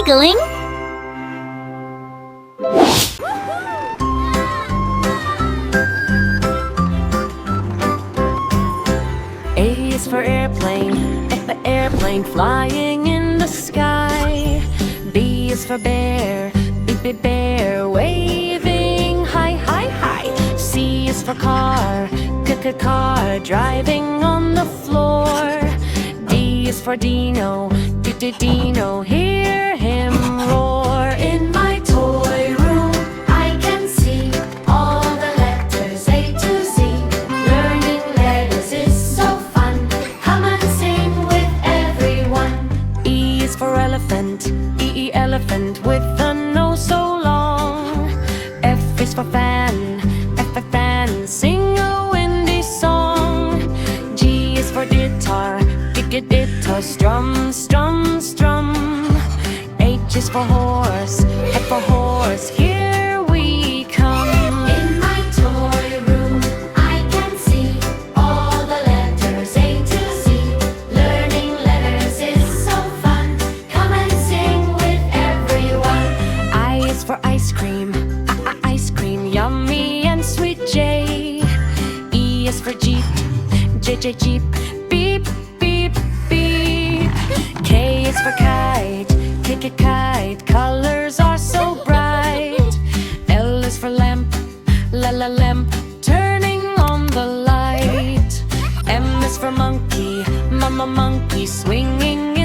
giggling. A is for airplane, airplane flying in the sky. B is for bear, bear waving high, high, high. C is for car, car driving on the floor. D is for Dino, Dino, hear him roar. In my toy room I can see all the letters A to Z. Learning letters is so fun. Come and sing with everyone. E is for elephant, elephant with a nose so long. F is for fan, fan, sing a windy song. G is for guitar, guitar, strum, strum, strum. H is for horse, here we come. In my toy room I can see all the letters A to Z. Learning letters is so fun. Come and sing with everyone. I is for ice cream, ice cream, yummy and sweet J. E is for Jeep, Jeep, beep, beep, beep. K is for kite, kite, colors are so bright. L is for lamp, lamp, turning on the light. M is for monkey, monkey, swinging